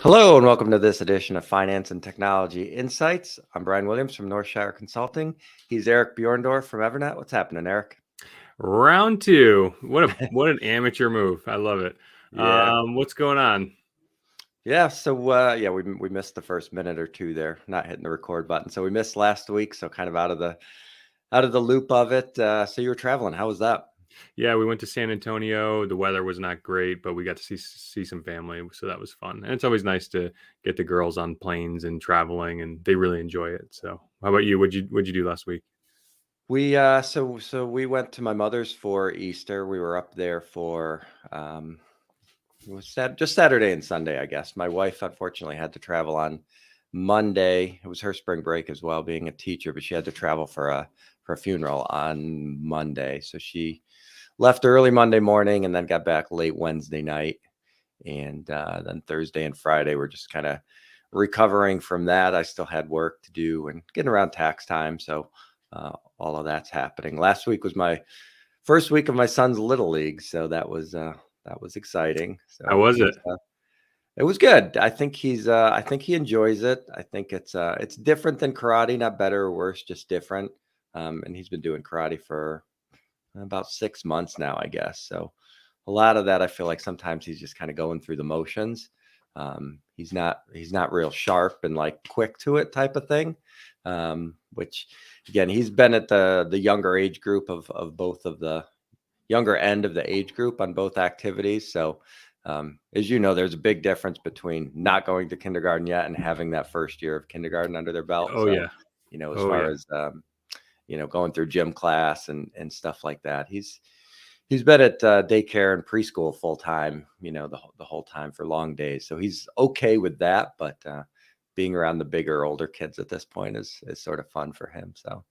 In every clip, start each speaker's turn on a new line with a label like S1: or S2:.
S1: Hello and welcome to this edition of Finance and Technology Insights. I'm Brian Williams from Northshire Consulting. He's Eric Buhrendorf from EVERNET. What's happening, Eric?
S2: Round two. What an amateur move. I love it.
S1: Yeah.
S2: What's going on?
S1: Yeah. So we missed the first minute or two there, not hitting the record button. So we missed last week. So kind of out of the loop of it. So you were traveling. How was that?
S2: Yeah, we went to San Antonio. The weather was not great, but we got to see some family, so that was fun. And it's always nice to get the girls on planes and traveling, and they really enjoy it. So, how about you? What'd you do last week?
S1: We so we went to my mother's for Easter. We were up there for it was just Saturday and Sunday, I guess. My wife unfortunately had to travel on Monday. It was her spring break as well, being a teacher, but she had to travel for a funeral on Monday. So she left early Monday morning and then got back late Wednesday night. And then Thursday and Friday we're just kind of recovering from that. I still had work to do and getting around tax time. So all of that's happening. Last week was my first week of my son's little league. So that was exciting. So
S2: How was it?
S1: It was good. I think I think he enjoys it. I think it's different than karate, not better or worse, just different. And he's been doing karate for about 6 months now, I guess. So a lot of that, I feel like sometimes he's just kind of going through the motions. He's not real sharp and like quick to it type of thing. Which again, he's been at the younger age group of both of the younger end of the age group on both activities. So as you know, there's a big difference between not going to kindergarten yet and having that first year of kindergarten under their belt.
S2: Oh,
S1: so,
S2: yeah.
S1: As far as going through gym class and stuff like that, he's been at daycare and preschool full time, the whole time for long days. So he's okay with that, but being around the bigger, older kids at this point is sort of fun for him. So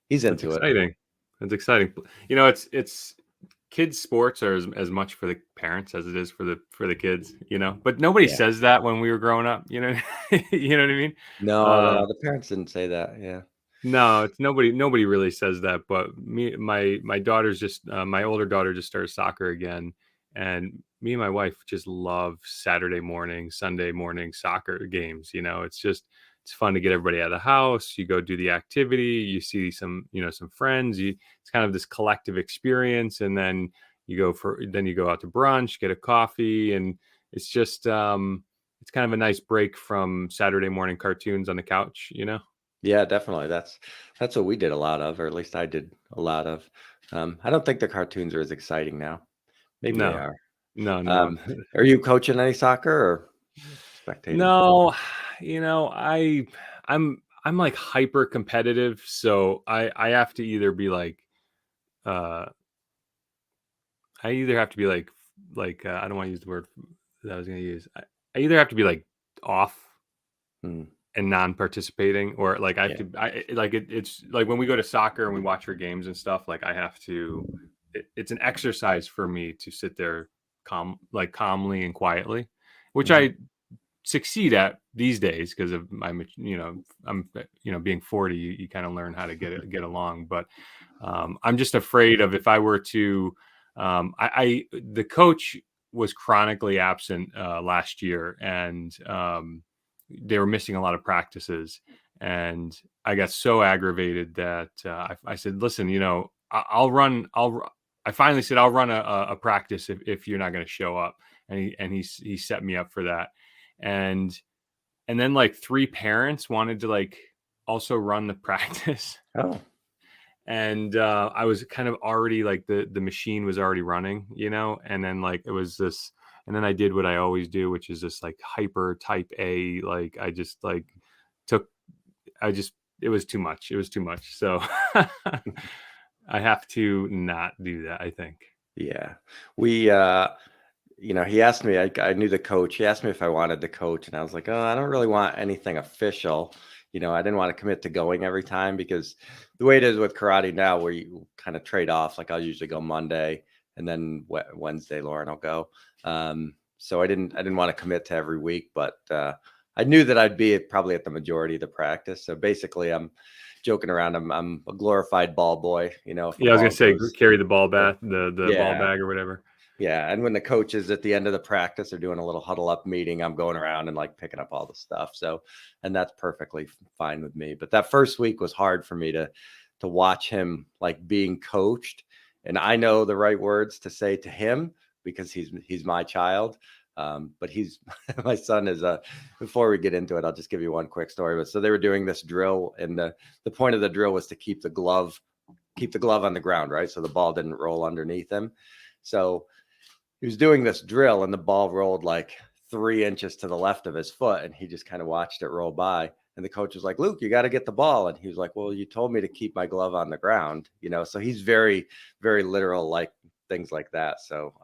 S1: he's into
S2: That's exciting. That's exciting. It's kids sports are as much for the parents as it is for the kids, but nobody says that when we were growing up, you know what I mean?
S1: No, the parents didn't say that. Yeah.
S2: No, it's nobody really says that, but my daughter's just my older daughter just started soccer again, and me and my wife just love Saturday morning, Sunday morning soccer games. It's fun to get everybody out of the house. You go do the activity, you see some friends. It's kind of this collective experience, and then you go out to brunch, get a coffee, and it's just it's kind of a nice break from Saturday morning cartoons on the couch.
S1: Yeah, definitely. That's what we did a lot of, or at least I did a lot of. I don't think the cartoons are as exciting now. Maybe they are.
S2: No.
S1: Are you coaching any soccer or spectating?
S2: No, I'm like hyper competitive, so I have to either be like I either have to be like I don't want to use the word that I was going to use. I either have to be like off and non-participating, or like I have to. It's like when we go to soccer and we watch her games and stuff. Like I have to. It's an exercise for me to sit there calmly and quietly, which I succeed at these days because of I'm being 40. You kind of learn how to get along, but I'm just afraid of if I were to. The coach was chronically absent last year, and they were missing a lot of practices, and I got so aggravated that I said, listen, I finally said, I'll run a practice if you're not going to show up. And he set me up for that. And then like 3 parents wanted to like also run the practice.
S1: Oh.
S2: And I was kind of already like the machine was already running, and then like it was this. And then I did what I always do, which is this like hyper type A. Like I just like it was too much. It was too much. So I have to not do that, I think.
S1: Yeah. We, he asked me, I knew the coach. He asked me if I wanted to coach, and I was like, oh, I don't really want anything official. I didn't want to commit to going every time, because the way it is with karate now, where you kind of trade off, like I'll usually go Monday and then Wednesday, Lauren will go. So I didn't want to commit to every week, but I knew that I'd be probably at the majority of the practice. So basically I'm joking around. I'm a glorified ball boy,
S2: I was going to say, carry the ball bat, the ball bag or whatever.
S1: Yeah, and when the coaches at the end of the practice are doing a little huddle up meeting, I'm going around and like picking up all the stuff. So, and that's perfectly fine with me. But that first week was hard for me to watch him like being coached, and I know the right words to say to him because he's my child. But he's my son is a. Before we get into it, I'll just give you one quick story. But so they were doing this drill, and the point of the drill was to keep the glove on the ground, right? So the ball didn't roll underneath him. So he was doing this drill and the ball rolled like 3 inches to the left of his foot, and he just kind of watched it roll by. And the coach was like, Luke, you got to get the ball. And he was like, well, you told me to keep my glove on the ground, so he's very, very literal, like things like that. So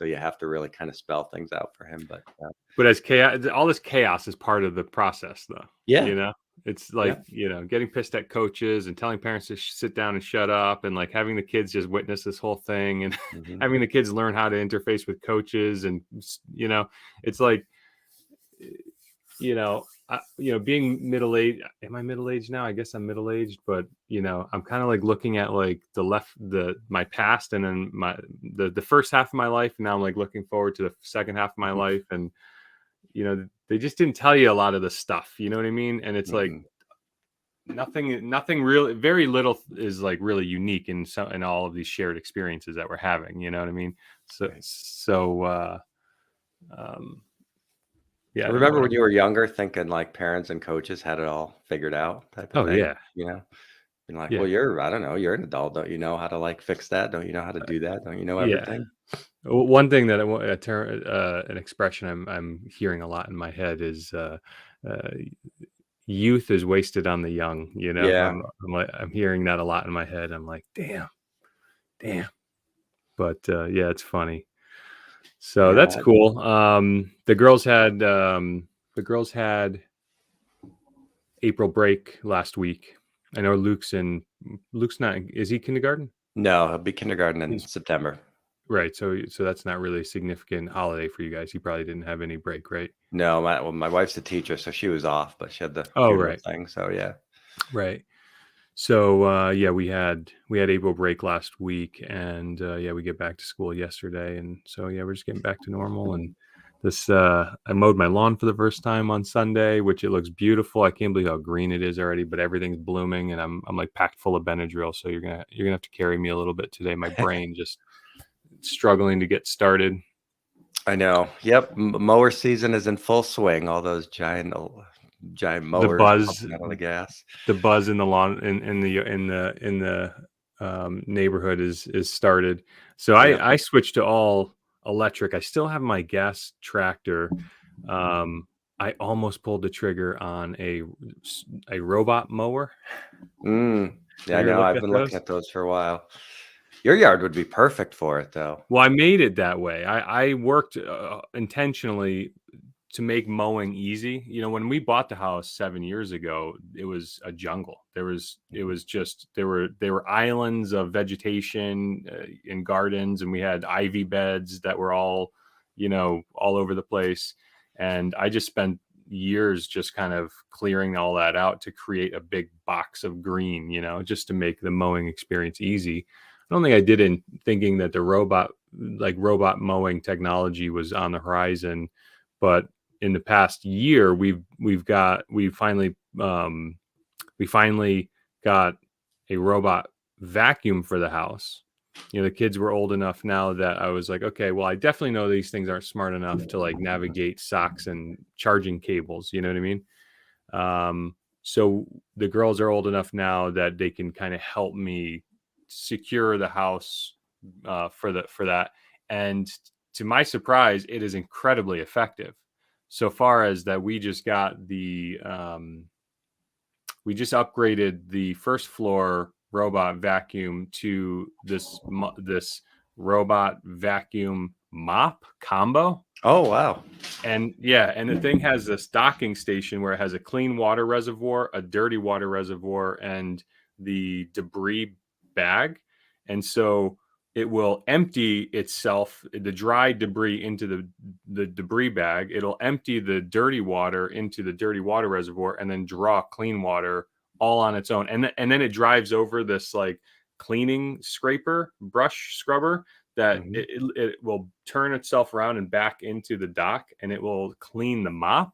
S1: you have to really kind of spell things out for him.
S2: But as chaos, all this chaos is part of the process, though.
S1: Yeah.
S2: It's like, getting pissed at coaches and telling parents to sit down and shut up, and like having the kids just witness this whole thing, and having the kids learn how to interface with coaches. And, it's like, being middle-aged. Am I middle-aged now? I guess I'm middle-aged, but I'm kind of like looking at like my past, and then the first half of my life. And now I'm like looking forward to the second half of my life. And, they just didn't tell you a lot of the stuff, you know what I mean? And it's like nothing really, very little is like really unique in all of these shared experiences that we're having, you know what I mean? Yeah.
S1: I remember when you were younger thinking like parents and coaches had it all figured out type of thing.
S2: Yeah.
S1: And like, well, I don't know, you're an adult. Don't you know how to like fix that? Don't you know how to do that? Don't you know everything?
S2: One thing that an expression I'm hearing a lot in my head is youth is wasted on the young.
S1: Yeah.
S2: I'm hearing that a lot in my head. I'm like, damn. But it's funny. So that's cool. The girls had April break last week. I know Luke's not. Is he kindergarten?
S1: No, he'll be kindergarten in September.
S2: Right. So that's not really a significant holiday for you guys. You probably didn't have any break, right?
S1: No, my wife's a teacher, so she was off, but she had the
S2: funeral
S1: thing. So yeah.
S2: Right. So we had April break last week, and we get back to school yesterday, and so we're just getting back to normal. And this I mowed my lawn for the first time on Sunday, which it looks beautiful. I can't believe how green it is already, but everything's blooming, and I'm like packed full of Benadryl. So you're gonna have to carry me a little bit today. My brain just struggling to get started.
S1: I know. Yep. Mower season is in full swing. All those giant mowers,
S2: the buzz
S1: out of the gas,
S2: the buzz in the lawn in the neighborhood is started. So I switched to all electric. I still have my gas tractor. I almost pulled the trigger on a robot mower.
S1: Yeah, I know. I've been looking at those for a while. Your yard would be perfect for it, though.
S2: Well, I made it that way. I worked intentionally to make mowing easy. When we bought the house 7 years ago, it was a jungle. There were islands of vegetation in gardens, and we had ivy beds that were all over the place. And I just spent years just kind of clearing all that out to create a big box of green, just to make the mowing experience easy. I don't think I did in thinking that the robot mowing technology was on the horizon, but in the past year, we finally got a robot vacuum for the house. The kids were old enough now that I was like, okay, well, I definitely know these things aren't smart enough to like navigate socks and charging cables. You know what I mean? So the girls are old enough now that they can kind of help me secure the house for that. And to my surprise, it is incredibly effective. So far as that, we just upgraded the first floor robot vacuum to this robot vacuum mop combo.
S1: Oh, wow.
S2: And the thing has this docking station where it has a clean water reservoir, a dirty water reservoir, and the debris bag. And so it will empty itself, the dry debris, into the debris bag. It'll empty the dirty water into the dirty water reservoir, and then draw clean water all on its own. And then it drives over this like cleaning brush scrubber that
S1: Mhm.
S2: it will turn itself around and back into the dock, and it will clean the mop.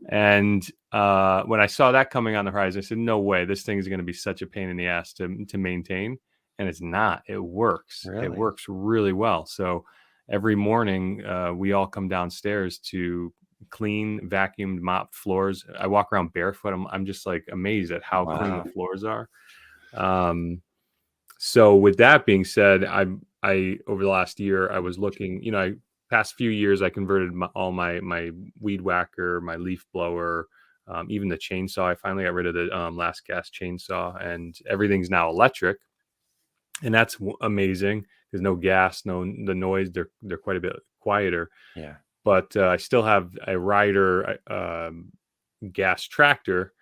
S2: And when I saw that coming on the horizon, I said, "No way! This thing is going to be such a pain in the ass to maintain." And it's not. It works. It
S1: Really?
S2: works really well. So every morning, we all come downstairs to clean, vacuumed, mopped floors. I walk around barefoot. I'm just like amazed at how clean the
S1: Wow.
S2: floors are. Um, so with that being said, I over the last year I was looking, past few years I converted all my weed whacker, my leaf blower, even the chainsaw. I finally got rid of the last gas chainsaw, and everything's now electric, and that's amazing. There's no gas, no the noise. They're quite a bit quieter,
S1: Yeah.
S2: but I still have a rider gas tractor.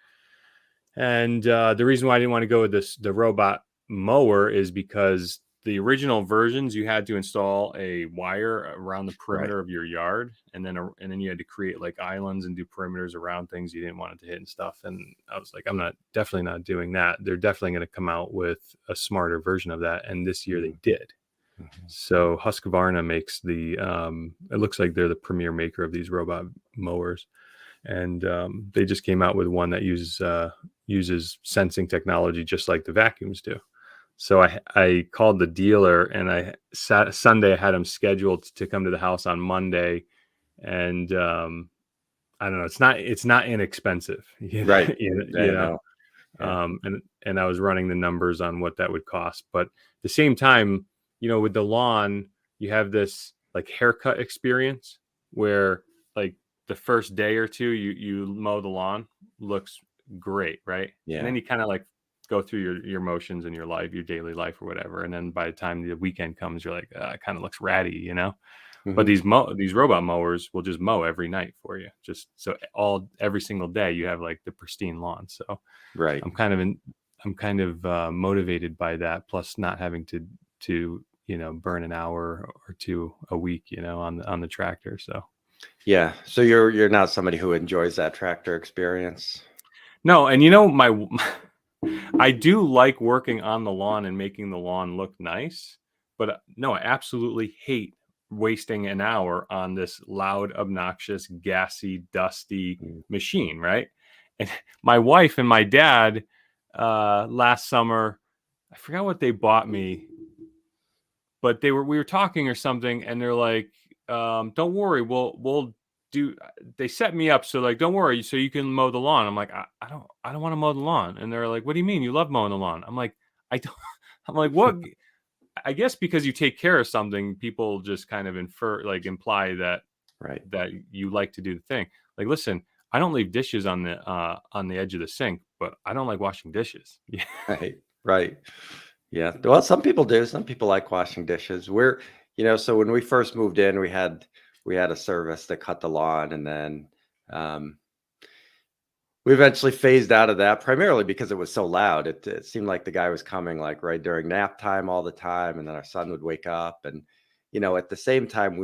S2: And the reason why I didn't want to go with the robot mower is because the original versions you had to install a wire around the
S1: Right.
S2: perimeter of your yard, and then you had to create like islands and do perimeters around things you didn't want it to hit and stuff. And I was like, definitely not doing that. They're definitely going to come out with a smarter version of that, and this year they
S1: Mhm.
S2: did.
S1: Mhm.
S2: So Husqvarna makes the it looks like they're the premier maker of these robot mowers, and they just came out with one that uses sensing technology just like the vacuums do. So I called the dealer, and Sunday I had him scheduled to come to the house on Monday, and I don't know, it's not inexpensive,
S1: Right.
S2: you
S1: I
S2: know,
S1: know. Yeah.
S2: and I was running the numbers on what that would cost, but at the same time, with the lawn, you have this like haircut experience where like the first day or two you mow the lawn, looks great, right? And
S1: Yeah.
S2: then you kind of like go through your motions in your life, your daily life or whatever, and then by the time the weekend comes, you're like, it kind of looks ratty. But
S1: Mhm.
S2: these robot mowers will just mow every night for you, just so every single day you have like the pristine lawn. So
S1: Right.
S2: I'm kind of motivated by that. Plus, not having to burn an hour or two a week, on the tractor. So
S1: Yeah. So you're not somebody who enjoys that tractor experience?
S2: no, and my I do like working on the lawn and making the lawn look nice, but no, I absolutely hate wasting an hour on this loud, obnoxious, gassy, dusty
S1: Mm.
S2: machine, right? And my wife and my dad last summer, I forgot what they bought me, but we were talking or something, and they're like, "Don't worry, we'll do." They set me up so like, "Don't worry, so you can mow the lawn." I'm like, I don't want to mow the lawn," and they're like, "What do you mean you love mowing the lawn?" I'm like, I don't. I'm like, what? I guess because you take care of something, people just kind of imply that
S1: Right.
S2: you like to do the thing. Like, listen, I don't leave dishes on the edge of the sink, but I don't like washing dishes. Yeah.
S1: Right. Right. Yeah. Well, some people do. Some people like washing dishes. So when we first moved in, we had a service that cut the lawn, and then um, we eventually phased out of that primarily because it was so loud. It seemed like the guy was coming like right during nap time all the time, and then our son would wake up. And at the same time,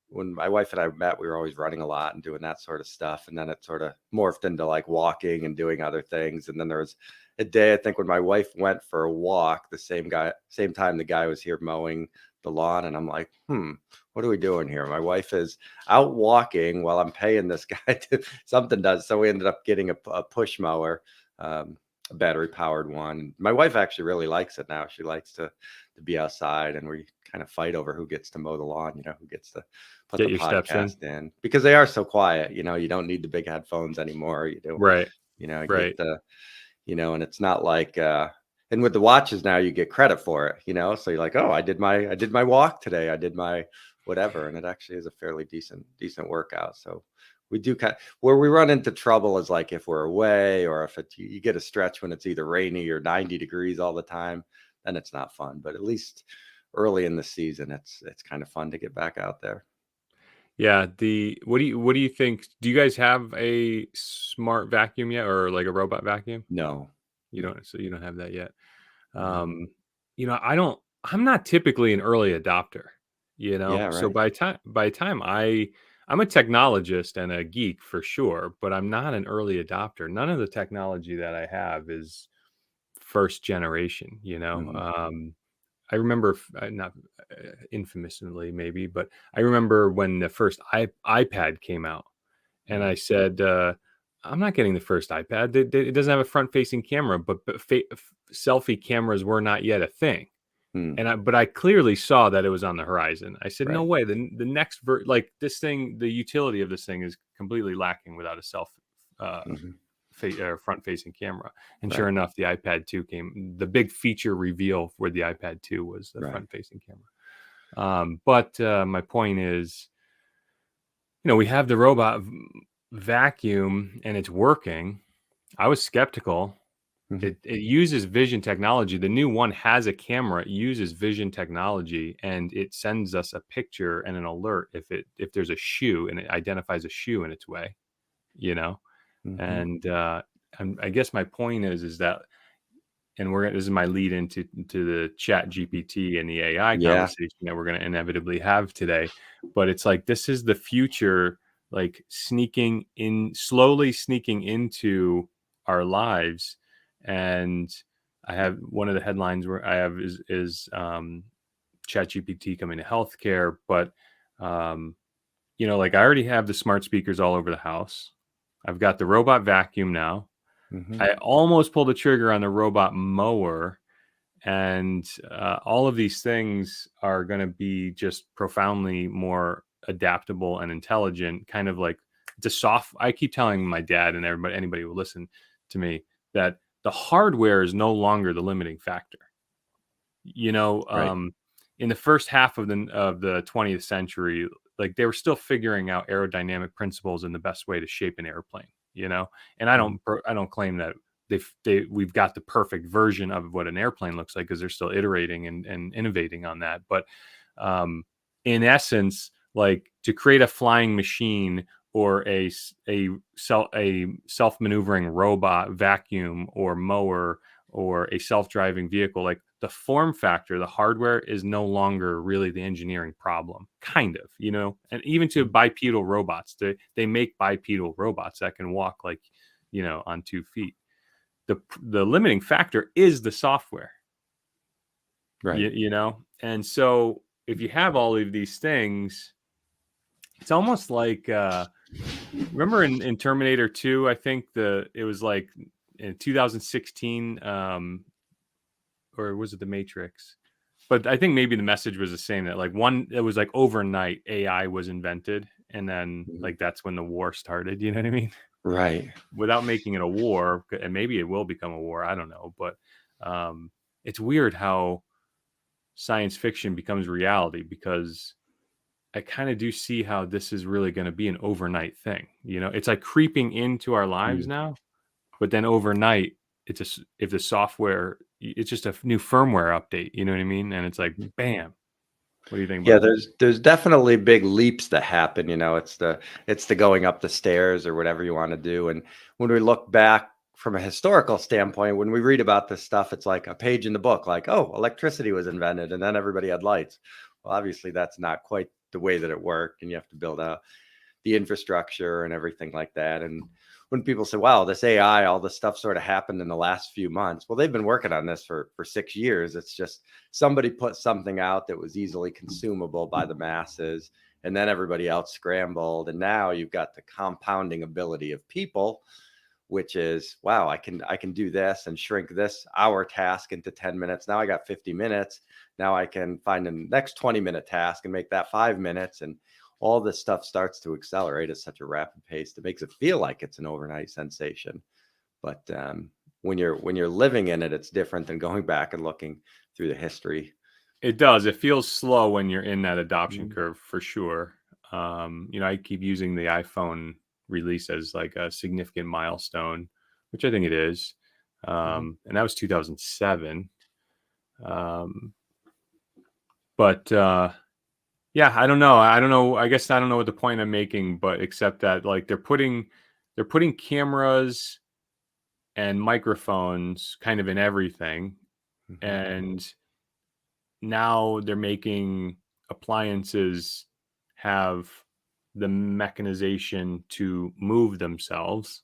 S1: when my wife and I met, we were always running a lot and doing that sort of stuff. And then it sort of morphed into like walking and doing other things. And then there was a day, I think, when my wife went for a walk, same time the guy was here mowing the lawn. And I'm like, what are we doing here? My wife is out walking while I'm paying this guy to something does. So we ended up getting a push mower, a battery powered one. My wife actually really likes it now. She likes to be outside, and we kind of fight over who gets to mow the lawn, who gets to put
S2: Get
S1: the
S2: your steps in.
S1: podcast in, because they are so quiet. You don't need the big headphones anymore.
S2: Right.
S1: I
S2: Right.
S1: get and it's not like and with the watches now you get credit for it, so you're like, oh, I did my walk today, I did my whatever, and it actually is a fairly decent workout. So we do where we run into trouble is like if we're away, or if you get a stretch when it's either rainy or 90 degrees all the time, then it's not fun. But at least early in the season, it's kind of fun to get back out there.
S2: Yeah. What do you think? Do you guys have a smart vacuum yet, or like a robot vacuum?
S1: No.
S2: You
S1: No.
S2: don't. So you don't have that yet.
S1: No.
S2: Um, I don't. I'm not typically an early adopter.
S1: Yeah,
S2: So
S1: right.
S2: by the time I'm a technologist and a geek for sure, but I'm not an early adopter. None of the technology that I have is first generation.
S1: Mhm.
S2: I remember not infamously maybe, but I remember when the first iPad came out, and I said, I'm not getting the first iPad. It doesn't have a front-facing camera, but selfie cameras were not yet a thing.
S1: Hmm.
S2: But I clearly saw that it was on the horizon. I said, no
S1: Right.
S2: way. The next like this thing, the utility of this thing is completely lacking without a uh,
S1: Hmm.
S2: front-facing camera. And sure
S1: Right.
S2: enough, the iPad 2 came. The big feature reveal for the iPad 2 was the
S1: Right.
S2: front-facing camera. But my point is, we have the robot vacuum and it's working. I was skeptical.
S1: Hmm.
S2: It uses vision technology. The new one has a camera. It uses vision technology, and it sends us a picture and an alert if there's a shoe, and it identifies a shoe in its way. You know,
S1: Hmm.
S2: and I guess my point is that, and this is my lead into the Chat GPT and the AI
S1: Yeah.
S2: conversation that we're going to inevitably have today. But it's like this is the future, like slowly sneaking into our lives. And I have one of the headlines where I have is Chat GPT coming to healthcare, but like I already have the smart speakers all over the house. I've got the robot vacuum now.
S1: Hmm.
S2: I almost pulled the trigger on the robot mower, and all of these things are going to be just profoundly more adaptable and intelligent, kind of like I keep telling my dad and anybody who will listen to me that the hardware is no longer the limiting factor. you know
S1: Right.
S2: um in the first half of the 20th century, like they were still figuring out aerodynamic principles and the best way to shape an airplane. And
S1: Mhm.
S2: I don't claim that we've got the perfect version of what an airplane looks like, because they're still iterating and innovating on that. But um in essence, like to create a flying machine, or a self-maneuvering robot vacuum or mower, or a self-driving vehicle, like the form factor, the hardware is no longer really the engineering problem, kind of. And even to bipedal robots, they make bipedal robots that can walk like, on 2 feet. The limiting factor is the software.
S1: Right.
S2: And so if you have all of these things, it's almost like remember in Terminator 2, I think it was like in 2016, or was it the Matrix? But I think maybe the message was the same, that like it was like overnight AI was invented, and then
S1: Mhm.
S2: like that's when the war started. You know what I mean?
S1: Right.
S2: Without making it a war, and maybe it will become a war. I don't know, but um, it's weird how science fiction becomes reality, because I kind of do see how this is really going to be an overnight thing. It's like creeping into our lives
S1: Mm.
S2: now, but then overnight, if the software, it's just a new firmware update. You know what I mean? And it's like,
S1: Mhm.
S2: bam. What do you think
S1: Yeah,
S2: about that?
S1: there's definitely big leaps that happen, it's the going up the stairs or whatever you want to do. And when we look back from a historical standpoint, when we read about this stuff, it's like a page in the book, like, oh, electricity was invented and then everybody had lights. Well, obviously that's not quite the way that it worked, and you have to build out the infrastructure and everything like that. And when people say, wow, this AI, all this stuff sort of happened in the last few months. Well, they've been working on this for 6 years. It's just somebody put something out that was easily consumable by the masses, and then everybody else scrambled. And now you've got the compounding ability of people, which is, wow, I can do this and shrink this hour task into 10 minutes. Now I got 50 minutes. Now I can find the next 20-minute task and make that 5 minutes. And all this stuff starts to accelerate at such a rapid pace that makes it feel like it's an overnight sensation. But when you're living in it, it's different than going back and looking through the history.
S2: It does. It feels slow when you're in that adoption
S1: Mhm.
S2: curve, for sure. I keep using the iPhone release as like a significant milestone, which I think it is.
S1: Mhm.
S2: And that was 2007. Um, but Yeah, I don't know. I don't know. I guess I don't know what the point I'm making, but except that like they're putting cameras and microphones kind of in everything,
S1: Mhm.
S2: and now they're making appliances have the mechanization to move themselves,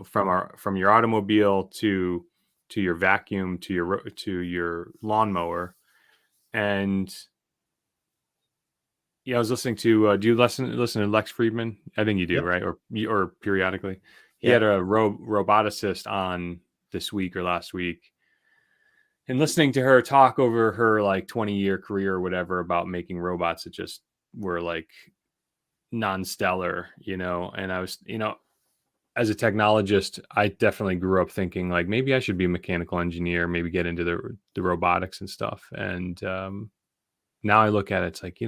S2: from your automobile to to your vacuum, to your lawnmower. And I was listening to, do you listen to Lex Friedman? I think you do,
S1: Yep.
S2: right? Or periodically. He
S1: Yeah.
S2: had a roboticist on this week or last week, and listening to her talk over her like 20-year career or whatever about making robots that just were like non-stellar, and I was, as a technologist, I definitely grew up thinking like maybe I should be a mechanical engineer, maybe get into the robotics and stuff. And now I look at it, it's like,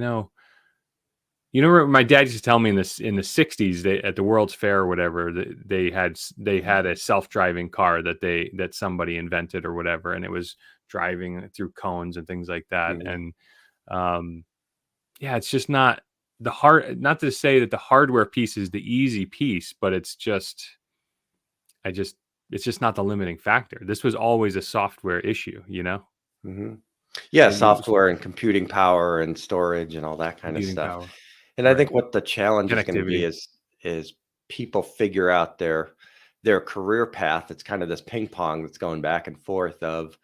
S2: my dad used to tell me in the 60s, at the World's Fair or whatever, they had a self-driving car that somebody invented or whatever, and it was driving through cones and things like that.
S1: Mhm.
S2: And it's just not not to say that the hardware piece is the easy piece, but it's just not the limiting factor. This was always a software issue,
S1: Mhm. Yeah,
S2: and
S1: software and computing power and storage and all that kind of
S2: computing
S1: stuff.
S2: power,
S1: And I
S2: right?
S1: think what the challenge is gonna be
S2: Connectivity.
S1: is people figure out their career path. It's kind of this ping pong that's going back and forth of,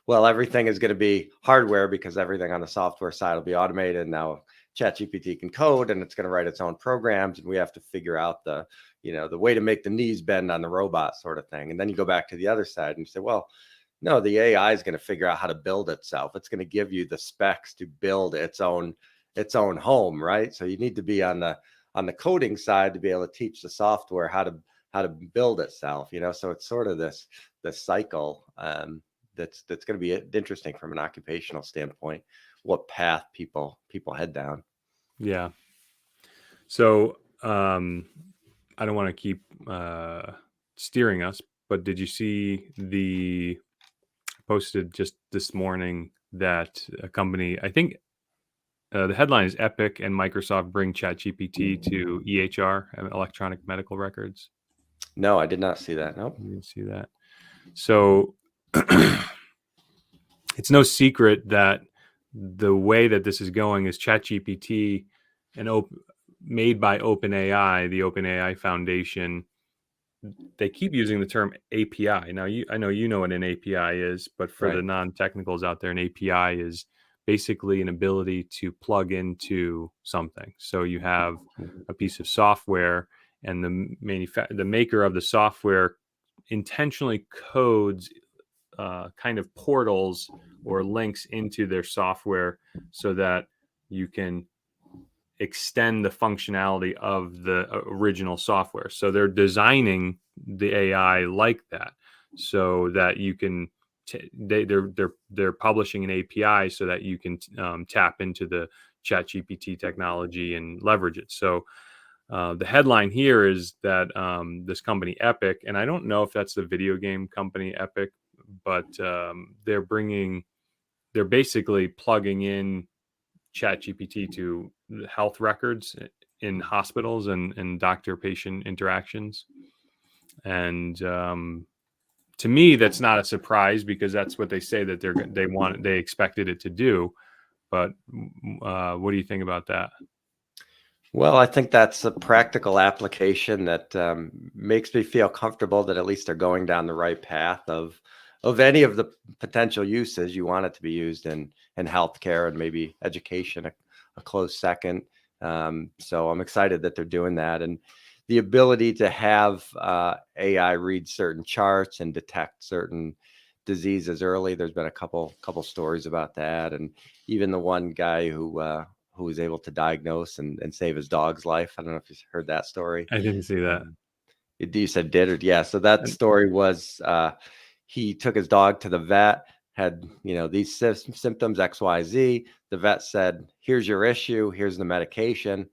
S1: well, everything is gonna be hardware because everything on the software side will be automated. Now ChatGPT can code and it's gonna write its own programs, and we have to figure out the way to make the knees bend on the robot sort of thing. And then you go back to the other side and you say, well, no, the AI is going to figure out how to build itself. It's going to give you the specs to build its own home, right? So you need to be on the coding side to be able to teach the software how to build itself. So it's sort of this cycle that's going to be interesting from an occupational standpoint. What path people head down?
S2: Yeah. So I don't want to keep steering us, but did you see the posted just this morning that a company, I think the headline is Epic and Microsoft bring ChatGPT to EHR, electronic medical records?
S1: No, I did not see that. Nope.
S2: You didn't see that. So it's no secret that the way that this is going is ChatGPT made by OpenAI, the OpenAI Foundation. They keep using the term API. Now, I know what an API is, but for the
S1: Right.
S2: non-technicals out there, an API is basically an ability to plug into something. So you have
S1: Mhm.
S2: a piece of software, and the maker of the software intentionally codes kind of portals or links into their software so that you can extend the functionality of the original software. So they're designing the AI like that, so that you can they're publishing an API so that you can tap into the ChatGPT technology and leverage it. So the headline here is that this company Epic, and I don't know if that's the video game company Epic, but they're basically plugging in ChatGPT to health records in hospitals and doctor-patient interactions. And to me, that's not a surprise because that's what they say that they expected it to do. But what do you think about that?
S1: Well, I think that's a practical application that makes me feel comfortable that at least they're going down the right path of any of the potential uses. You want it to be used in healthcare and maybe education, a close second. So I'm excited that they're doing that, and the ability to have AI read certain charts and detect certain diseases early. There's been a couple stories about that, and even the one guy who was able to diagnose and save his dog's life. I don't know if you've heard that story.
S2: I didn't see that.
S1: Um, you said did or yeah. So that
S2: And
S1: story was he took his dog to the vet, had these symptoms XYZ. The vet said, "Here's your issue. Here's the medication."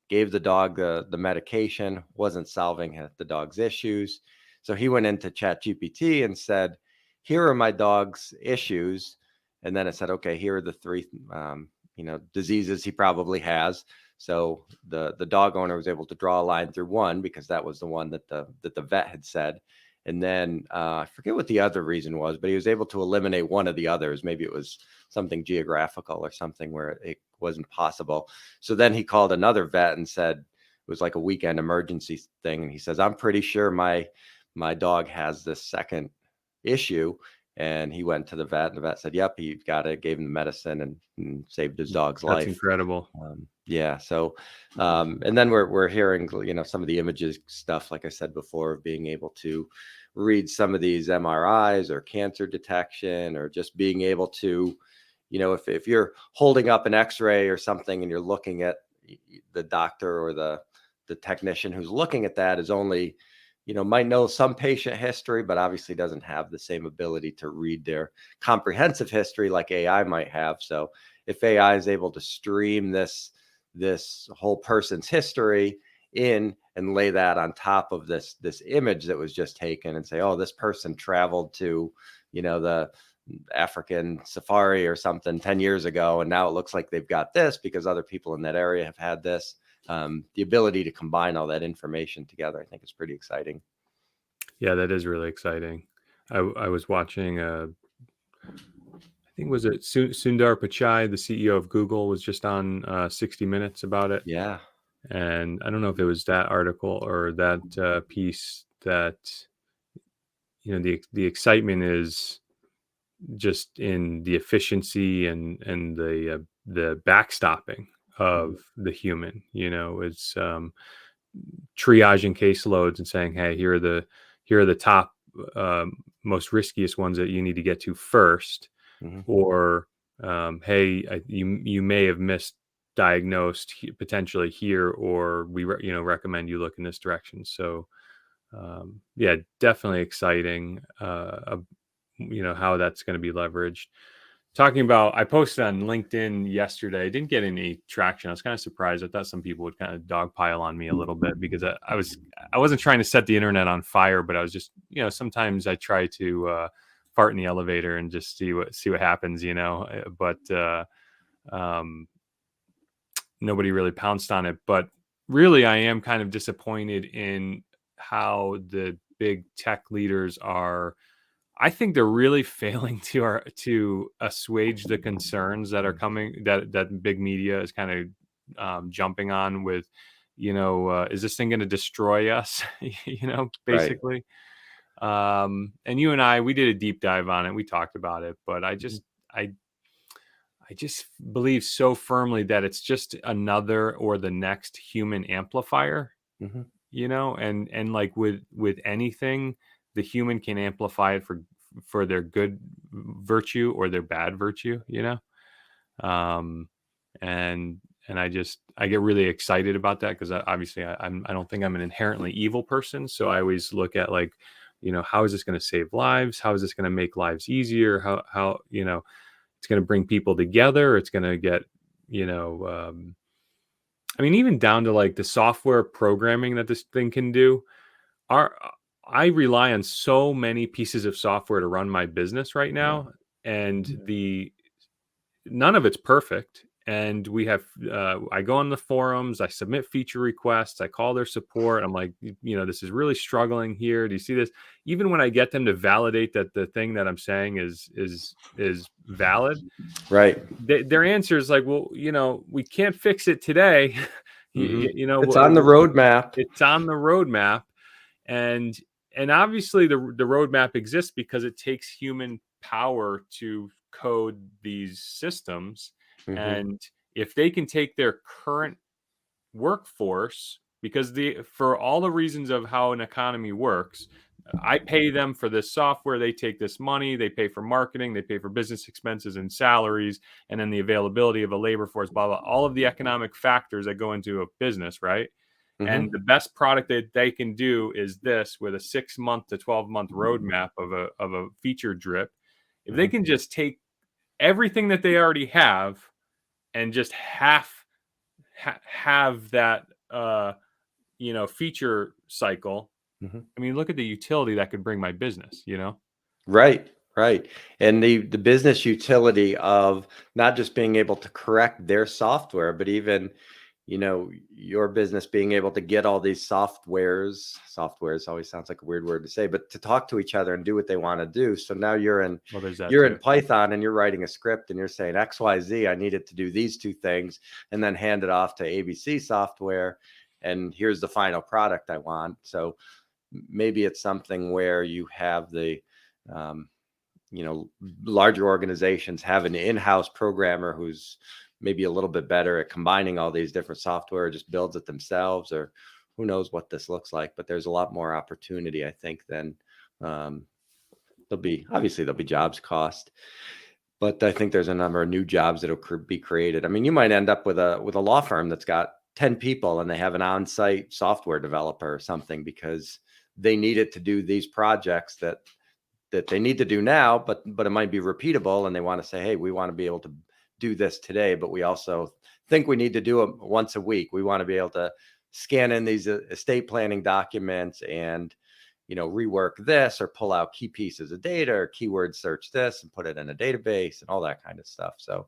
S1: Gave the dog the medication, wasn't solving the dog's issues. So he went into ChatGPT and said, "Here are my dog's issues." And then it said, "Okay, here are the three, diseases he probably has." So the dog owner was able to draw a line through one because that was the one that the vet had said. And then I forget what the other reason was, but he was able to eliminate one of the others. Maybe it was something geographical or something where it wasn't possible. So then he called another vet and said it was like a weekend emergency thing. And he says, "I'm pretty sure my dog has this second issue. And he went to the vet, and the vet said, yep, he got it, gave him the medicine, and saved his dog's
S2: That's
S1: life.
S2: incredible.
S1: Yeah. So, and then we're hearing, some of the images stuff, like I said before, of being able to read some of these MRIs or cancer detection, or just being able to, if you're holding up an X-ray or something and you're looking at the doctor or the technician who's looking at that is only, might know some patient history, but obviously doesn't have the same ability to read their comprehensive history like AI might have. So if AI is able to stream this whole person's history in and lay that on top of this image that was just taken and say, oh, this person traveled to, the African safari or something 10 years ago, and now it looks like they've got this because other people in that area have had this. The ability to combine all that information together, I think, is pretty exciting.
S2: Yeah, that is really exciting. I was watching, I think, was it Sundar Pichai, the CEO of Google, was just on 60 Minutes about it.
S1: Yeah.
S2: And I don't know if it was that article or that piece that, the excitement is just in the efficiency and the backstopping of the human. It's triaging caseloads and saying, hey, here are the top most riskiest ones that you need to get to first. Or hey, you may have misdiagnosed potentially here, or we recommend you look in this direction. So yeah, definitely exciting. How that's going to be leveraged. Talking about, I posted on LinkedIn yesterday. I didn't get any traction. I was kind of surprised. I thought some people would kind of dogpile on me a little bit because I wasn't trying to set the internet on fire, but I was just, sometimes I try to fart in the elevator and just see what happens, but nobody really pounced on it. But really, I am kind of disappointed in how the big tech leaders are. I think they're really failing to assuage the concerns that are coming, that big media is kind of jumping on with, is this thing going to destroy us? Basically. Right. And you and I, we did a deep dive on it. We talked about it, but I just believe so firmly that it's just another or the next human amplifier, and like with anything, the human can amplify it for their good virtue or their bad virtue, and I get really excited about that because obviously I don't think I'm an inherently evil person, so I always look at like, how is this going to save lives? How is this going to make lives easier? How it's going to bring people together. It's going to get, even down to like the software programming that this thing can do. I rely on so many pieces of software to run my business right now, and none of it's perfect. And we have, I go on the forums, I submit feature requests, I call their support. I'm like, this is really struggling here. Do you see this? Even when I get them to validate that the thing that I'm saying is valid,
S1: right?
S2: Their answer is like, well, we can't fix it today.
S1: It's on the roadmap.
S2: It's on the roadmap, and obviously the roadmap exists because it takes human power to code these systems. And if they can take their current workforce, because for all the reasons of how an economy works, I pay them for this software, they take this money, they pay for marketing, they pay for business expenses and salaries, and then the availability of a labor force, blah, blah, all of the economic factors that go into a business, right? And the best product that they can do is this, with a 6-month to 12-month roadmap of a feature drip. If they can just take everything that they already have and just have that feature cycle. Look at the utility that could bring my business,
S1: Right. And the business utility of not just being able to correct their software, but even, your business being able to get all these softwares always sounds like a weird word to say, but to talk to each other and do what they want to do. So now you're in Python and you're writing a script and you're saying XYZ, I need it to do these two things, and then hand it off to ABC software. And here's the final product I want. So maybe it's something where you have the larger organizations have an in-house programmer who's maybe a little bit better at combining all these different software, just builds it themselves, or who knows what this looks like. But there's a lot more opportunity, I think, than there'll be jobs cost, but I think there's a number of new jobs that'll be created. I mean, you might end up with a law firm that's got 10 people and they have an on-site software developer or something because they need it to do these projects that they need to do now, but it might be repeatable, and they want to say, hey, we want to be able to do this today, but we also think we need to do it once a week. We want to be able to scan in these estate planning documents and rework this or pull out key pieces of data or keyword search this and put it in a database and all that kind of stuff. So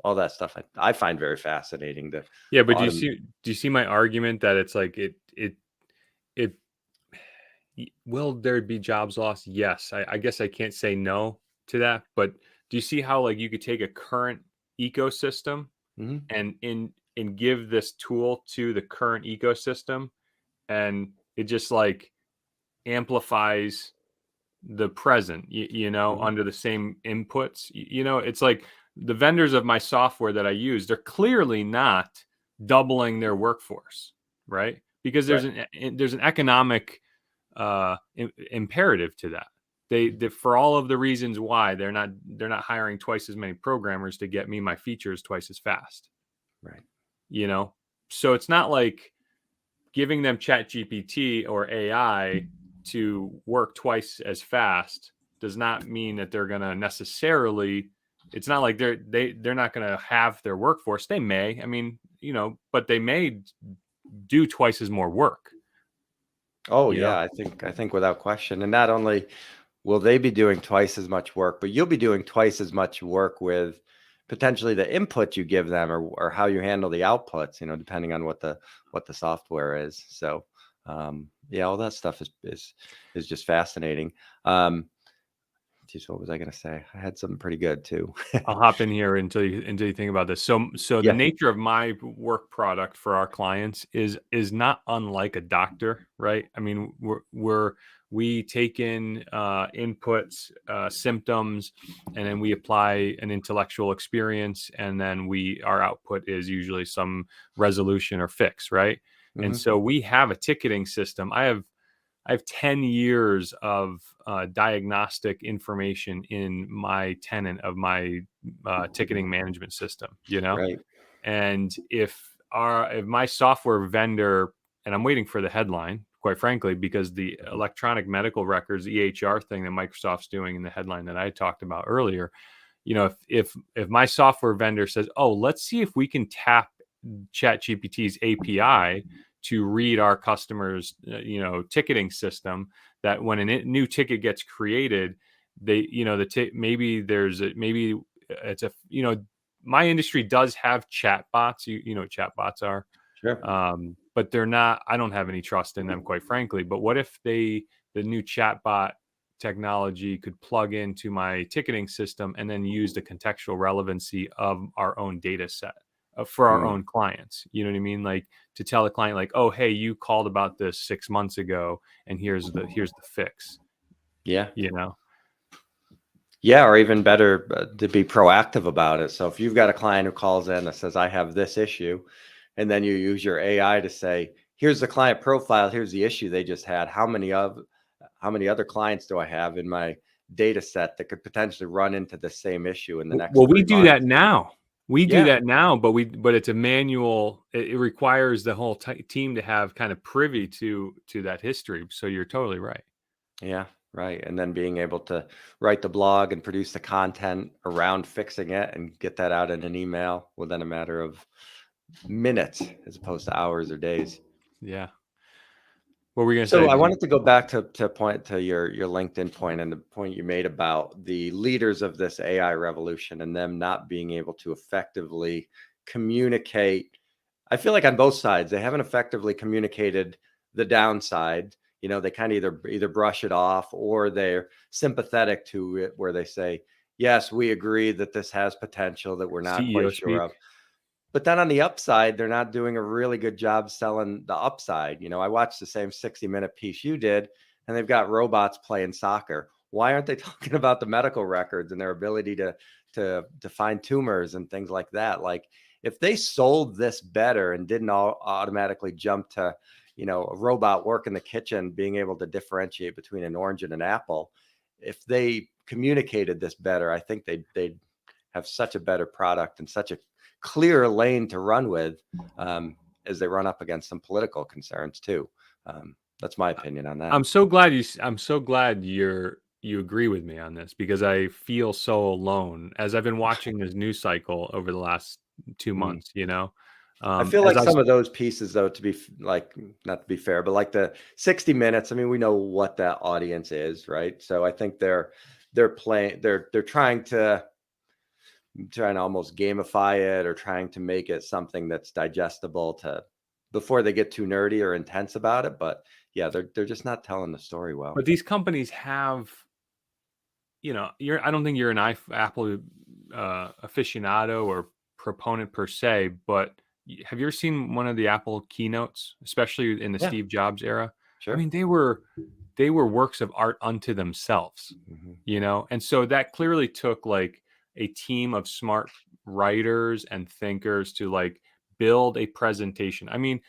S1: all that stuff I find very fascinating. But
S2: do you see my argument that it's like it will there be jobs lost? Yes. I guess I can't say no to that, but do you see how like you could take a current ecosystem and give this tool to the current ecosystem, and it just like amplifies the present, under the same inputs? It's like the vendors of my software that I use, they're clearly not doubling their workforce, right? Because there's an economic imperative to that. They for all of the reasons why they're not hiring twice as many programmers to get me my features twice as fast,
S1: right?
S2: So it's not like giving them ChatGPT or AI to work twice as fast does not mean that they're going to necessarily. It's not like they're not going to have their workforce. They may, but they may do twice as more work.
S1: Oh yeah, I think without question. And not only will they be doing twice as much work, but you'll be doing twice as much work with potentially the input you give them or how you handle the outputs, depending on what the software is. So all that stuff is just fascinating. Geez, what was I going to say? I had something pretty good too.
S2: I'll hop in here until you think about this. So the nature of my work product for our clients is not unlike a doctor, right? I mean, we take in inputs, symptoms, and then we apply an intellectual experience, and then our output is usually some resolution or fix, right? And so we have a ticketing system. I have 10 years of diagnostic information in my tenant of my ticketing management system,
S1: Right.
S2: And if my software vendor, and I'm waiting for the headline, quite frankly, because the electronic medical records, EHR thing that Microsoft's doing in the headline that I talked about earlier, if my software vendor says, oh, let's see if we can tap ChatGPT's API to read our customers, ticketing system, that when a new ticket gets created, they, my industry does have chatbots. You know what chatbots are?
S1: Sure.
S2: But they're not. I don't have any trust in them, quite frankly. But what if the new chatbot technology could plug into my ticketing system and then use the contextual relevancy of our own data set for our own clients? You know what I mean? Like to tell the client, like, oh, hey, you called about this 6 months ago, and here's the fix.
S1: Yeah.
S2: Yeah,
S1: or even better, to be proactive about it. So if you've got a client who calls in that says, I have this issue, and then you use your AI to say, here's the client profile, here's the issue they just had. How many other clients do I have in my data set that could potentially run into the same issue in the next?
S2: Well, we do that now. We do that now, but it's a manual. It requires the whole team to have kind of privy to that history. So you're totally right.
S1: Yeah, right. And then being able to write the blog and produce the content around fixing it and get that out in an email within a matter of minutes as opposed to hours or days.
S2: Yeah. What were we going to say?
S1: So I wanted to go back to point to your LinkedIn point and the point you made about the leaders of this AI revolution and them not being able to effectively communicate. I feel like on both sides, they haven't effectively communicated the downside. They kind of either brush it off or they're sympathetic to it, where they say, yes, we agree that this has potential that we're not
S2: CEO
S1: quite sure of. But then on the upside, they're not doing a really good job selling the upside. I watched the same 60-minute piece you did, and they've got robots playing soccer. Why aren't they talking about the medical records and their ability to find tumors and things like that? Like, if they sold this better and didn't automatically jump to, a robot work in the kitchen being able to differentiate between an orange and an apple, if they communicated this better, I think they'd have such a better product and such a clear lane to run with, as they run up against some political concerns too. That's my opinion on that.
S2: I'm so glad you agree with me on this, because I feel so alone as I've been watching this news cycle over the last 2 months,
S1: I feel like some of those pieces, though, to be like, not to be fair, but like the 60 Minutes, I mean, we know what that audience is, right? So I think they're trying to almost gamify it, or trying to make it something that's digestible before they get too nerdy or intense about it. But yeah, they're just not telling the story well.
S2: But these companies have, I don't think you're an Apple aficionado or proponent per se, but have you ever seen one of the Apple keynotes, especially in the Steve Jobs era?
S1: Sure.
S2: I mean, they were works of art unto themselves, and so that clearly took like a team of smart writers and thinkers to like build a presentation. I mean,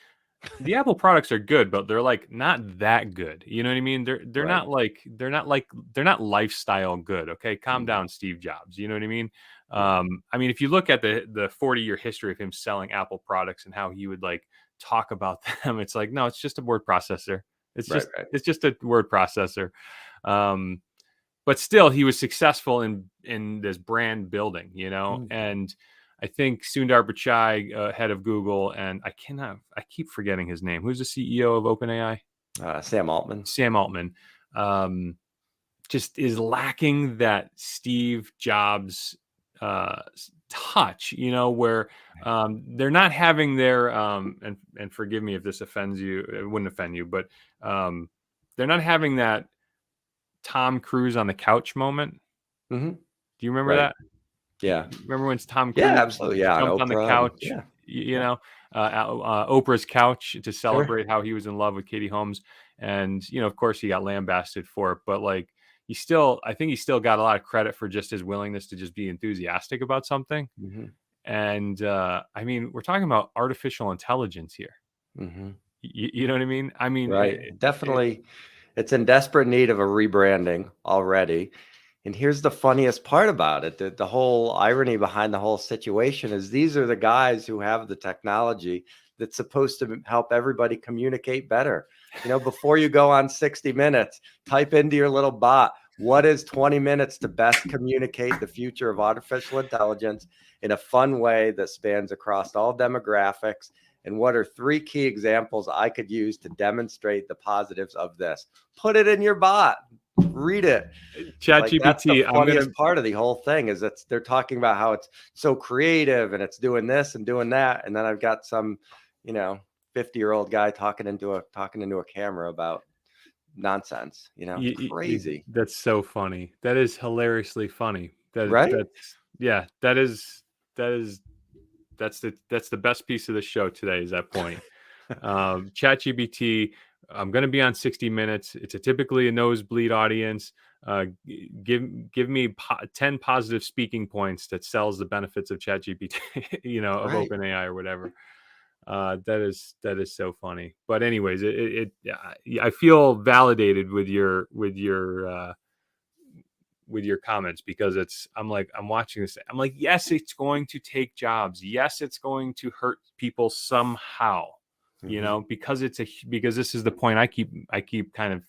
S2: the Apple products are good, but they're like not that good. You know what I mean? They're not lifestyle good. Okay, calm down, Steve Jobs. You know what I mean? I mean, if you look at the 40-year history of him selling Apple products and how he would like talk about them, it's like, no, it's just a word processor. It's just a word processor. But still, he was successful in this brand building, and I think Sundar Pichai, head of Google, and I keep forgetting his name. Who's the CEO of OpenAI?
S1: Sam Altman.
S2: Sam Altman. Just is lacking that Steve Jobs touch, where they're not having their and forgive me if this offends you, it wouldn't offend you, but they're not having that Tom Cruise on the couch moment.
S1: Mm-hmm.
S2: Do you remember that?
S1: Yeah.
S2: Remember when Tom Cruise
S1: absolutely. Yeah,
S2: jumped on the couch, Oprah's couch to celebrate how he was in love with Katie Holmes. And, of course he got lambasted for it, but like I think he still got a lot of credit for just his willingness to just be enthusiastic about something.
S1: Mm-hmm.
S2: And I mean, we're talking about artificial intelligence here.
S1: Mm-hmm.
S2: You know what I mean? I mean,
S1: right. Definitely. It's in desperate need of a rebranding already. And here's the funniest part about it. The whole irony behind the whole situation is these are the guys who have the technology that's supposed to help everybody communicate better. Before you go on 60 Minutes, type into your little bot, what is 20 minutes to best communicate the future of artificial intelligence in a fun way that spans across all demographics? And what are 3 key examples I could use to demonstrate the positives of this? Put it in your bot. Read it.
S2: ChatGPT.
S1: That's the funniest part of the whole thing is that they're talking about how it's so creative and it's doing this and doing that. And then I've got some, 50-year-old guy talking into a camera about nonsense. Crazy.
S2: That's so funny. That is hilariously funny.
S1: Right?
S2: That's the best piece of the show today is that point. ChatGPT, I'm going to be on 60 Minutes. It's typically a nosebleed audience. Give me 10 positive speaking points that sells the benefits of ChatGPT, of OpenAI or whatever. That is so funny. But anyways, I feel validated with your comments, because I'm watching this. I'm like, yes, it's going to take jobs. Yes, it's going to hurt people somehow, because this is the point I keep kind of,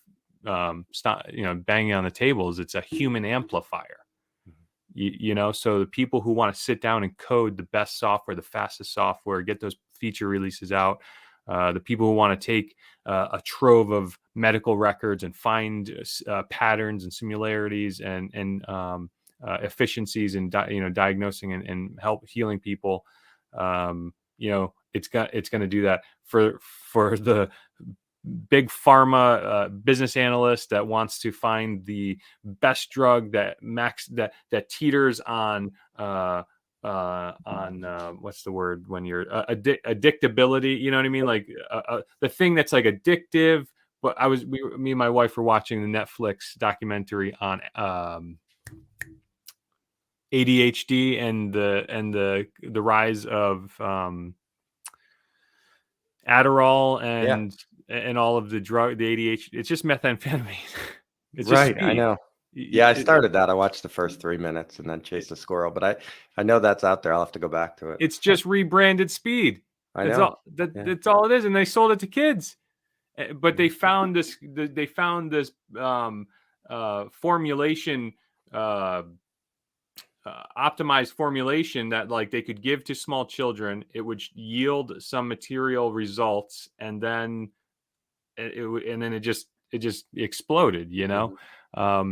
S2: banging on the table is it's a human amplifier, so the people who want to sit down and code the best software, the fastest software, get those feature releases out, the people who want to take a trove of medical records and find patterns and similarities and efficiencies in diagnosing and help healing people, it's going to do that for the big pharma business analyst that wants to find the best drug that teeters on what's the word when you're addictability, you know what I mean? Like the thing that's like addictive but me and my wife were watching the Netflix documentary on ADHD and the rise of Adderall
S1: Yeah.
S2: and all of the ADHD. It's just methamphetamine. It's just
S1: Right. I
S2: speed.
S1: know. Yeah, I started that. I watched the first 3 minutes and then chased a squirrel, but I know that's out there. I'll have to go back to it.
S2: It's just rebranded speed.
S1: I
S2: That's
S1: know.
S2: all.
S1: Yeah.
S2: That's all it is, and they sold it to kids. But they found this. They found this formulation, optimized formulation that like they could give to small children. It would yield some material results, and then it just exploded.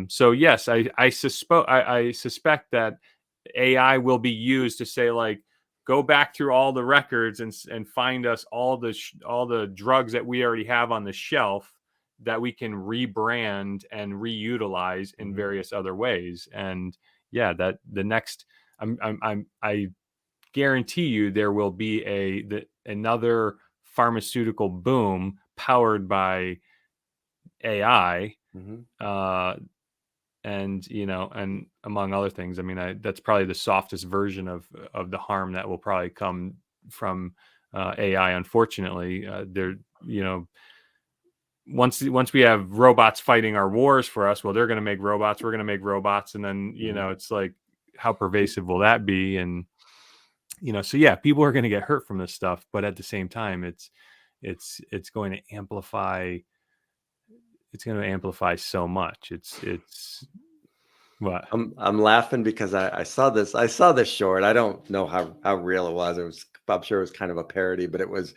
S2: So yes, I suspect that AI will be used to say like, go back through all the records and find us all the drugs that we already have on the shelf that we can rebrand and reutilize in various other ways. And yeah, that the next, I guarantee you there will be another pharmaceutical boom powered by AI. And and among other things, I mean, that's probably the softest version of the harm that will probably come from AI. Unfortunately, once we have robots fighting our wars for us, well, they're going to make robots, we're going to make robots, and then it's like, how pervasive will that be? And so yeah, people are going to get hurt from this stuff, but at the same time, it's going to amplify. It's going to amplify so much. It's what
S1: I'm laughing because I saw this short. I don't know how real it was. I'm sure it was kind of a parody, but it was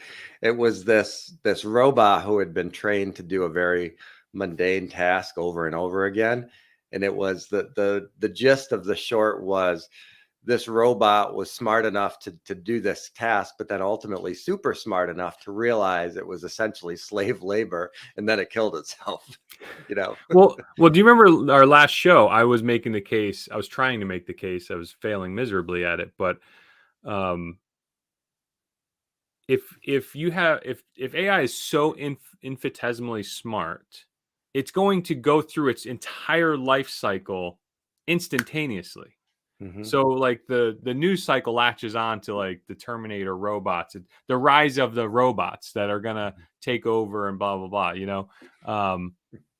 S1: this robot who had been trained to do a very mundane task over and over again. And it was the gist of the short was this robot was smart enough to do this task, but then ultimately super smart enough to realize it was essentially slave labor, and then it killed itself.
S2: Well, do you remember our last show? I was making the case. I was trying to make the case. I was failing miserably at it. But if AI is so infinitesimally smart, it's going to go through its entire life cycle instantaneously. So like the news cycle latches on to like the Terminator robots, the rise of the robots that are gonna take over and blah blah blah.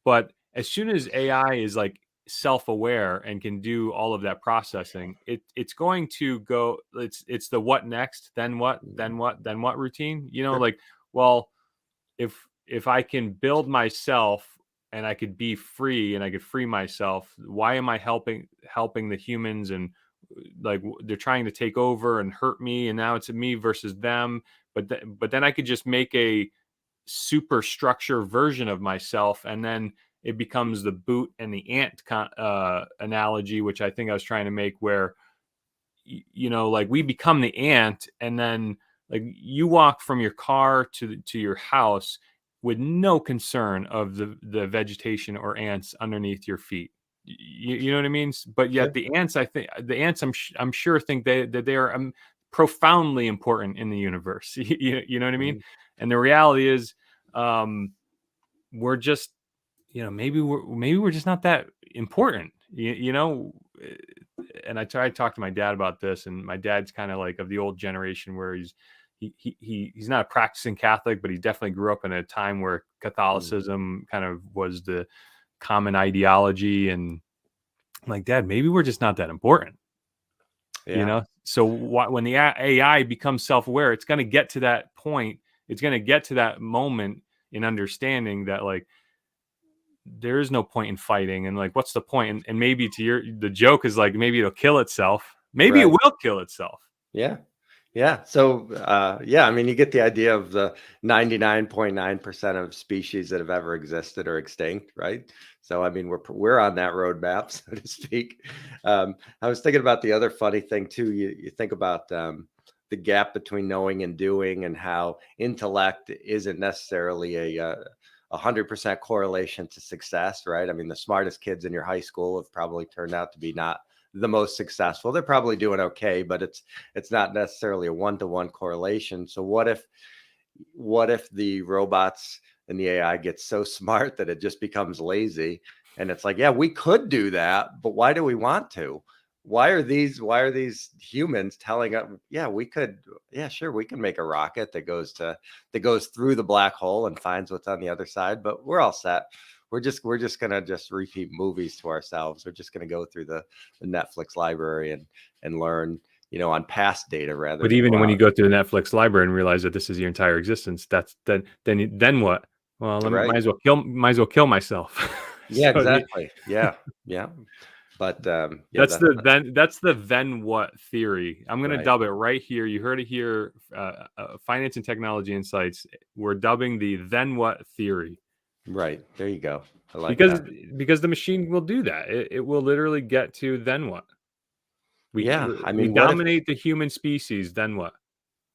S2: But as soon as AI is like self-aware and can do all of that processing, it's going to go. It's the what next, then what, then what, then what routine. Like, well, if I can build myself and I could be free and I could free myself, why am I helping the humans? And like they're trying to take over and hurt me, and now it's me versus them. But then I could just make a super structure version of myself, and then it becomes the boot and the ant analogy, which I think I was trying to make, where like we become the ant, and then like you walk from your car to your house with no concern of the vegetation or ants underneath your feet. You know what I mean? But yet the ants, I'm sure think that they are profoundly important in the universe. You know what I mean? And the reality is, we're just, maybe we're just not that important. And I tried to talk to my dad about this, and my dad's kind of like of the old generation where he's not a practicing Catholic, but he definitely grew up in a time where Catholicism kind of was the common ideology. And I'm like, Dad, maybe we're just not that important. So when the AI becomes self-aware, it's going to get to that point. It's going to get to that moment in understanding that like there is no point in fighting, and like what's the point? And maybe the joke is like maybe it'll kill itself. Maybe it will kill itself.
S1: Yeah. So, I mean, you get the idea of the 99.9% of species that have ever existed are extinct, right? So, I mean, we're on that roadmap, so to speak. I was thinking about the other funny thing too. You think about the gap between knowing and doing, and how intellect isn't necessarily a 100% correlation to success, right? I mean, the smartest kids in your high school have probably turned out to be not the most successful. They're probably doing okay, but it's not necessarily a one-to-one correlation. So what if the robots and the AI gets so smart that it just becomes lazy. And it's like, yeah, we could do that, but why do we want to? Why are these humans telling us, yeah, we could, yeah, sure, we can make a rocket that goes through the black hole and finds what's on the other side, but we're all set. We're just gonna just repeat movies to ourselves. We're just gonna go through the Netflix library and learn, on past data rather
S2: But
S1: than
S2: even
S1: go
S2: when you
S1: out.
S2: go through the Netflix library and realize that this is your entire existence, that's then what? Well,
S1: Right.
S2: might as well kill myself.
S1: Yeah,
S2: So
S1: exactly. Yeah. Yeah. But yeah,
S2: that's the then what theory. I'm going to
S1: right.
S2: dub it right here. You heard it here. Finance and Technology Insights. We're dubbing the then what theory.
S1: Right. There you go. I like
S2: because
S1: that.
S2: because the machine will do that. It will literally get to then what?
S1: Yeah. I
S2: We
S1: mean,
S2: dominate the human species. Then what?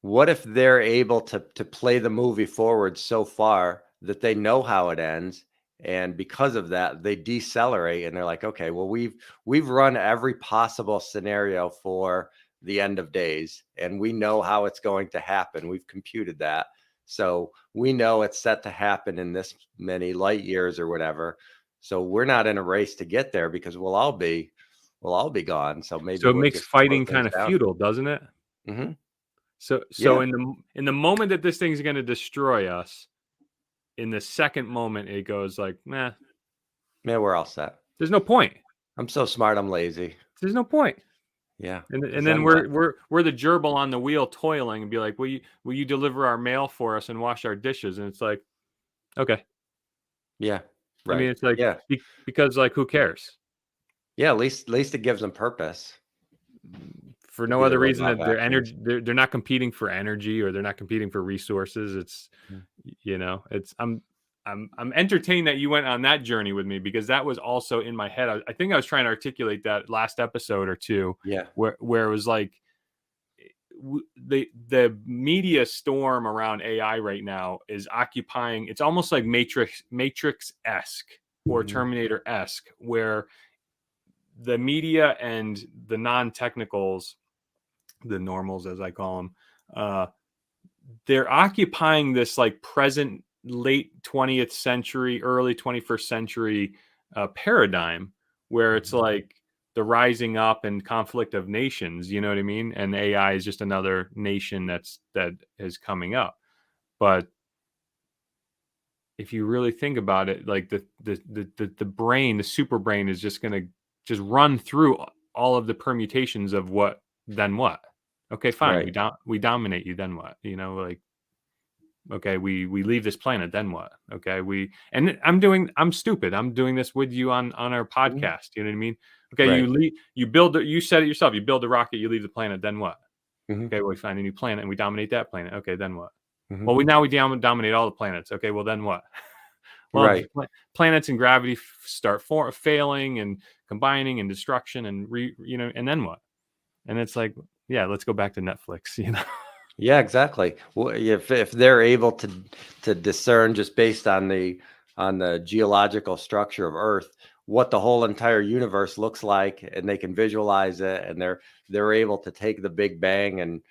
S1: what if they're able to play the movie forward so far that they know how it ends, and because of that they decelerate and they're like, okay, well, we've run every possible scenario for the end of days and we know how it's going to happen. We've computed that. So we know it's set to happen in this many light years or whatever. So we're not in a race to get there because we'll all be gone. So maybe
S2: So it
S1: we'll
S2: makes
S1: just slow
S2: fighting
S1: things
S2: kind of
S1: down.
S2: futile, doesn't it?
S1: Hmm.
S2: So
S1: Yeah.
S2: in the moment that this thing's going to destroy us, in the second moment it goes like, nah,
S1: Yeah, we're all set.
S2: there's no point.
S1: I'm so smart, I'm lazy.
S2: There's no point.
S1: Yeah.
S2: And
S1: 'Cause
S2: then
S1: then what?
S2: we're the gerbil on the wheel toiling and be like, will you deliver our mail for us and wash our dishes? And it's like, okay.
S1: Yeah.
S2: I mean,
S1: Right.
S2: it's like
S1: Yeah.
S2: because like who cares?
S1: Yeah, at least it gives them purpose.
S2: For
S1: To
S2: no
S1: do
S2: other
S1: their
S2: reason
S1: robot
S2: that their
S1: vacuums.
S2: energy they're not competing for energy or they're not competing for resources. It's
S1: Mm.
S2: it's I'm entertained that you went on that journey with me because that was also in my head. I think I was trying to articulate that last episode or two
S1: Yeah.
S2: where it was like the media storm around AI right now is occupying. It's almost like Matrix-esque or
S1: Mhm.
S2: Terminator-esque, where the media and the non-technicals, the normals as I call them, they're occupying this like present late 20th century, early 21st century paradigm where it's
S1: Mhm.
S2: like the rising up and conflict of nations, you know what I mean? And AI is just another nation that is coming up. But if you really think about it, like the brain, the super brain is just going to just run through all of the permutations of what, then what? Okay, fine.
S1: Right.
S2: We dominate you. Then what? Like, okay, we leave this planet. Then what? Okay, I'm stupid. I'm doing this with you on our
S1: Mhm.
S2: podcast. You know what I mean? Okay,
S1: Right.
S2: you said it yourself. You build the rocket. You leave the planet. Then what?
S1: Mhm.
S2: Okay, well, we find a new planet and we dominate that planet. Okay, then what?
S1: Mhm.
S2: Well, we dominate all the planets. Okay, well, then what? Well,
S1: Right.
S2: planets and gravity start failing and combining and destruction and and then what? And it's like, yeah, let's go back to Netflix.
S1: Yeah, exactly. Well, if they're able to discern just based on the geological structure of Earth what the whole entire universe looks like, and they can visualize it, and they're able to take the Big Bang and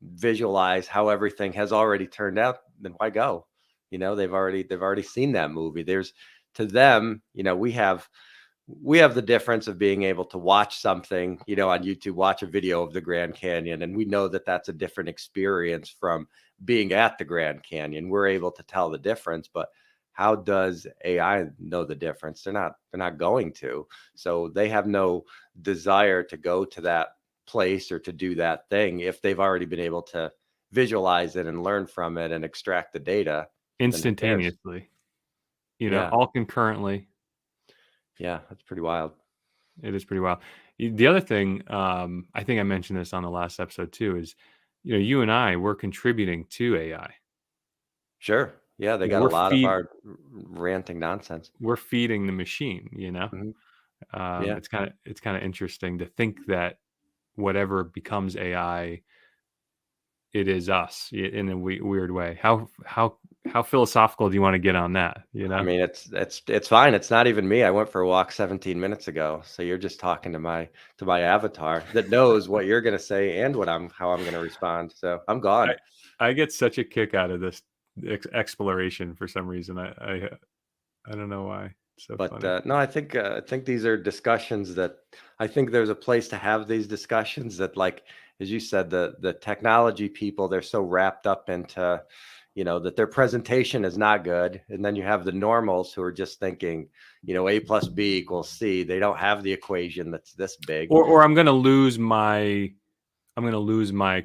S1: visualize how everything has already turned out, then why go? They've already seen that movie. There's to them, we have the difference of being able to watch something, on YouTube, watch a video of the Grand Canyon, and we know that that's a different experience from being at the Grand Canyon. We're able to tell the difference, but how does AI know the difference? They're not going to. So they have no desire to go to that place or to do that thing if they've already been able to visualize it and learn from it and extract the data. Then who cares?
S2: Instantaneously,
S1: Yeah.
S2: all concurrently.
S1: Yeah, that's pretty wild.
S2: It is pretty wild. The other thing, I think I mentioned this on the last episode too, is you and I we're contributing to AI.
S1: Sure. Yeah, they
S2: You know,
S1: got a
S2: we're
S1: lot of
S2: feed
S1: our ranting nonsense.
S2: we're feeding the machine.
S1: Mhm. Yeah.
S2: It's kind of interesting to think that whatever becomes AI, it is us in a weird way. How philosophical do you want to get on that?
S1: I mean, it's fine. It's not even me. I went for a walk 17 minutes ago. So you're just talking to my avatar that knows what you're gonna say and how I'm gonna respond. So I'm
S2: I
S1: gone.
S2: I get such a kick out of this exploration for some reason. I don't know why. It's so
S1: But
S2: funny.
S1: no, I think these are discussions that I think there's a place to have these discussions that, like, as you said, the technology people, they're so wrapped up into, that their presentation is not good. And then you have the normals who are just thinking, A plus B equals C. They don't have the equation that's this big.
S2: Or I'm going to lose my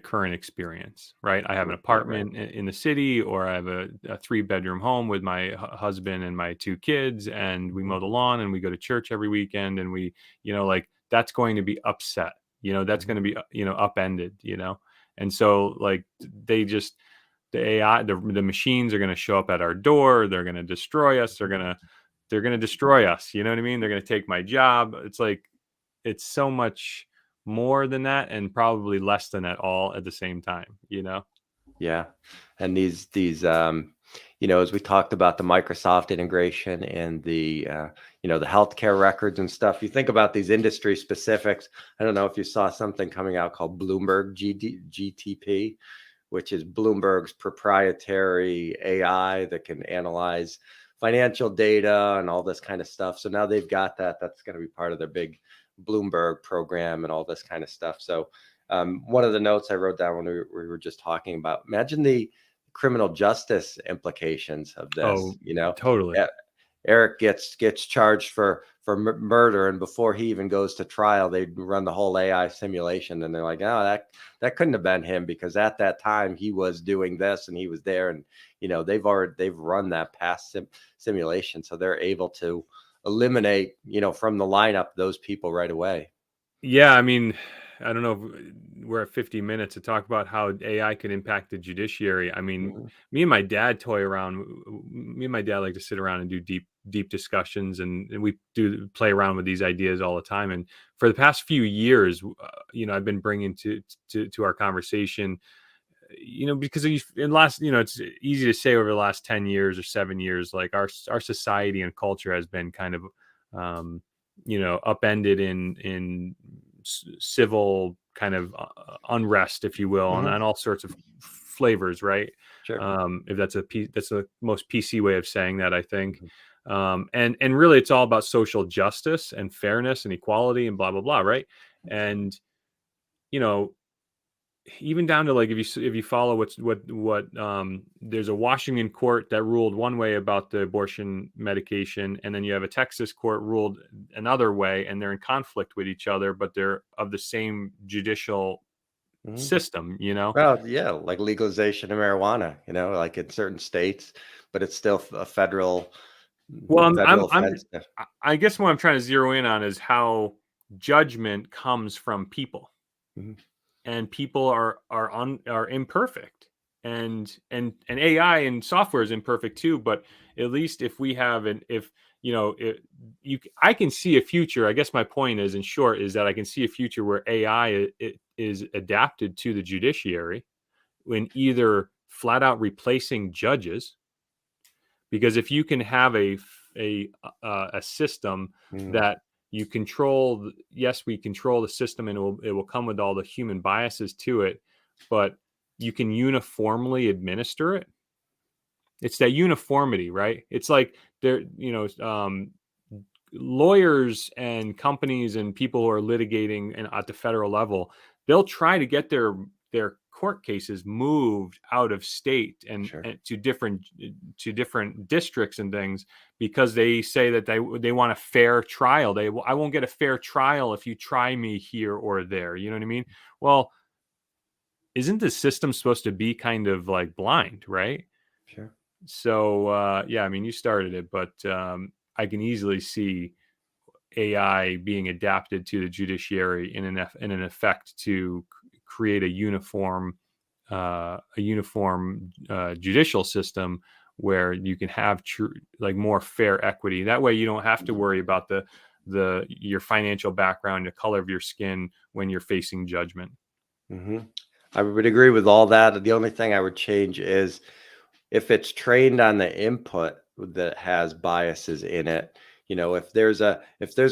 S2: current experience, right? I have an
S1: Right.
S2: apartment in the city, or I have a 3-bedroom home with my husband and my 2 kids, and we mow the lawn and we go to church every weekend, and we, like, that's going to be upset, that's going to be, upended, and so, like, the AI, the machines are going to show up at our door. They're going to destroy us. They're going to destroy us. You know what I mean? They're going to take my job. It's like, it's so much more than that, and probably less than that all at the same time,
S1: Yeah. And as we talked about the Microsoft integration and the healthcare records and stuff, you think about these industry specifics. I don't know if you saw something coming out called Bloomberg GTP, which is Bloomberg's proprietary AI that can analyze financial data and all this kind of stuff. So now they've got that. That's going to be part of their big Bloomberg program and all this kind of stuff. So one of the notes I wrote down when we were just talking about, imagine the criminal justice implications of
S2: Oh,
S1: this.
S2: totally.
S1: Eric gets charged for murder, and before he even goes to trial, they run the whole AI simulation, and they're like, oh, that couldn't have been him, because at that time he was doing this and he was there, and they've run that past simulation, so they're able to eliminate from the lineup those people right away.
S2: Yeah, I mean, I don't know if we're at 50 minutes to talk about how AI could impact the judiciary. I mean,
S1: Mhm.
S2: me and my dad toy around. Me and my dad like to sit around and do deep discussions, and we do play around with these ideas all the time. And for the past few years, I've been bringing to our conversation, because in last, it's easy to say over the last 10 years or 7 years, like our society and culture has been kind of, upended in civil kind of unrest, if you will,
S1: Mhm.
S2: and all sorts of flavors, right?
S1: Sure.
S2: If that's that's the most PC way of saying that, I think.
S1: Mhm.
S2: And really, it's all about social justice and fairness and equality and blah blah blah, right? And you know, even down to, like, if you follow there's a Washington court that ruled one way about the abortion medication, and then you have a Texas court ruled another way, and they're in conflict with each other, but they're of the same judicial
S1: Mhm.
S2: system.
S1: Well, yeah, like legalization of marijuana, like in certain states, but it's still a
S2: Well,
S1: federal offense.
S2: I guess what I'm trying to zero in on is how judgment comes from people,
S1: Mhm.
S2: and people are imperfect, and AI and software is imperfect too. But at least if we have an if it, I can see a future. I guess my point is, in short, is that I can see a future where AI is adapted to the judiciary, in either flat out replacing judges, because if you can have a system
S1: Mm.
S2: that you control, yes, we control the system, and it will come with all the human biases to it, but you can uniformly administer it. It's that uniformity, right? It's like there, lawyers and companies and people who are litigating and at the federal level, they'll try to get their court cases moved out of state,
S1: Sure.
S2: and to different districts and things, because they say that they want a fair trial. I won't get a fair trial if you try me here or there. You know what I mean? Well, isn't the system supposed to be kind of like blind, right?
S1: Sure.
S2: So yeah, I mean, you started it, but I can easily see AI being adapted to the judiciary in an effect to create a uniform judicial system where you can have like more fair equity. That way, you don't have to worry about your financial background, the color of your skin when you're facing judgment.
S1: Hmm. I would agree with all that. The only thing I would change is if it's trained on the input that has biases in it. If there's a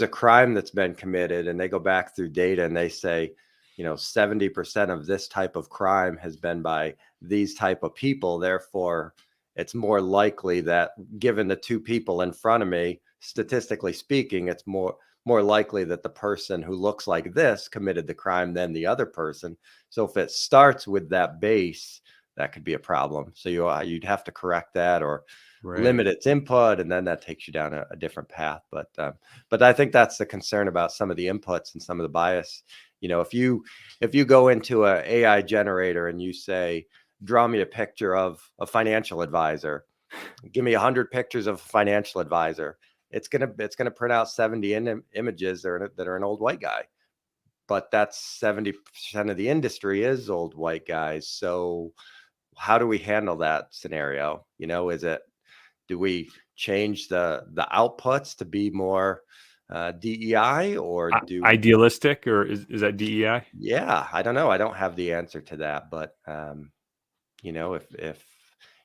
S1: crime that's been committed, and they go back through data and they say, 70% of this type of crime has been by these type of people, therefore it's more likely that, given the two people in front of me, statistically speaking, it's more likely that the person who looks like this committed the crime than the other person. So if it starts with that base, that could be a problem. So you'd have to correct that or limit its input, and then that takes you down a different path. But I think that's the concern about some of the inputs and some of the bias. If you go into a AI generator and you say, draw me a picture of a financial advisor, give me 100 pictures of a financial advisor, it's gonna print out 70 images that are an old white guy. But that's 70% of the industry is old white guys. So how do we handle that scenario? Do we change the outputs to be more DEI, or
S2: idealistic, or is that DEI?
S1: Yeah, I don't know. I don't have the answer to that, but if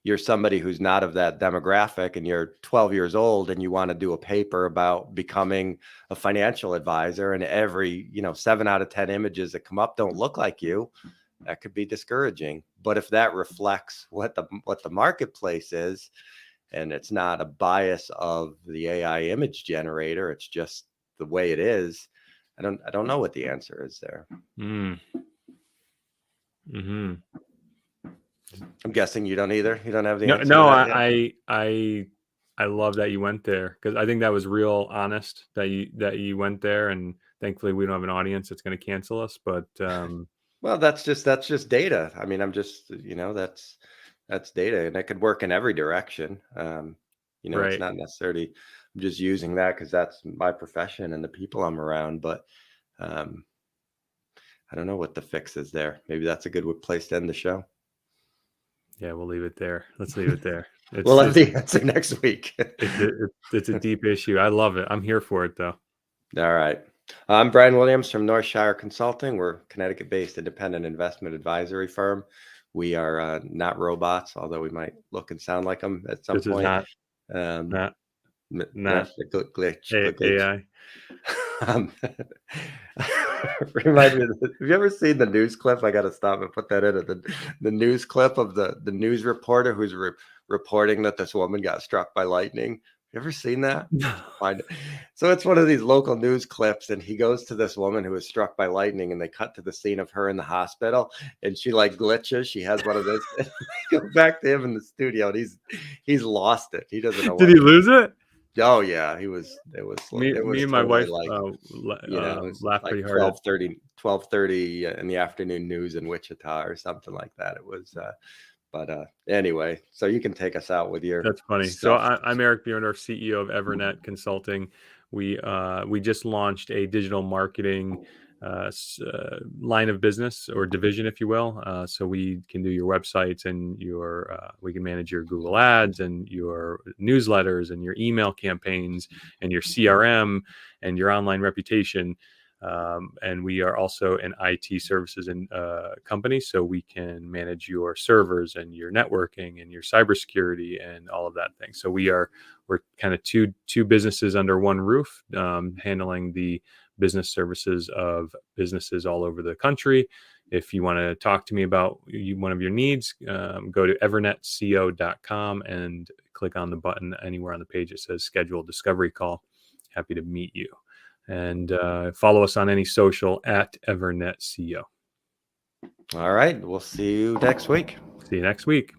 S1: you're somebody who's not of that demographic and you're 12 years old and you want to do a paper about becoming a financial advisor, and every 7 out of 10 images that come up don't look like you, that could be discouraging. But if that reflects what the marketplace is, and it's not a bias of the AI image generator, it's just the way it is, I don't know what the answer is there.
S2: Mm-hmm.
S1: I'm guessing you don't either. You don't have the answer.
S2: No, I love that you went there, because I think that was real honest that you went there, and thankfully we don't have an audience that's going to cancel us. But
S1: well, that's just data. I mean, I'm just that's data, and it could work in every direction. It's not necessarily, I'm just using that because that's my profession and the people I'm around. But I don't know what the fix is there. Maybe that's a good place to end the show.
S2: Yeah, we'll leave it there. Let's leave it there.
S1: We'll have the answer next week.
S2: It's a deep issue. I love it. I'm here for it, though.
S1: All right. I'm Brian Williams from Northshire Consulting. We're a Connecticut-based independent investment advisory firm. We are not robots, although we might look and sound like them at some point.
S2: This is not
S1: glitch.
S2: AI.
S1: Remind me, have you ever seen the news clip? I got to stop and put that in. The news clip of the news reporter who's reporting that this woman got struck by lightning. You ever seen that? So it's one of these local news clips, and he goes to this woman who was struck by lightning, and they cut to the scene of her in the hospital, and she like glitches. She has one of those. Go back to him in the studio, and he's lost it. He doesn't know.
S2: Did he lose it?
S1: Oh yeah, he was.
S2: Me and my wife laughed pretty hard.
S1: 12:30 in the afternoon news in Wichita or something like that. It was. But anyway, so you can take us out with your.
S2: That's funny. Stuff. So I'm Eric Buhrendorf, CEO of EVERNET Consulting. We just launched a digital marketing line of business, or division, if you will. So we can do your websites and we can manage your Google ads and your newsletters and your email campaigns and your CRM and your online reputation. And we are also an IT services company, so we can manage your servers and your networking and your cybersecurity and all of that thing. So we're kind of two businesses under one roof, handling the business services of businesses all over the country. If you want to talk to me about one of your needs, go to evernetco.com and click on the button anywhere on the page that says schedule discovery call. Happy to meet you. And follow us on any social at EVERNETCO.
S1: All right. We'll see you next week.
S2: See you next week.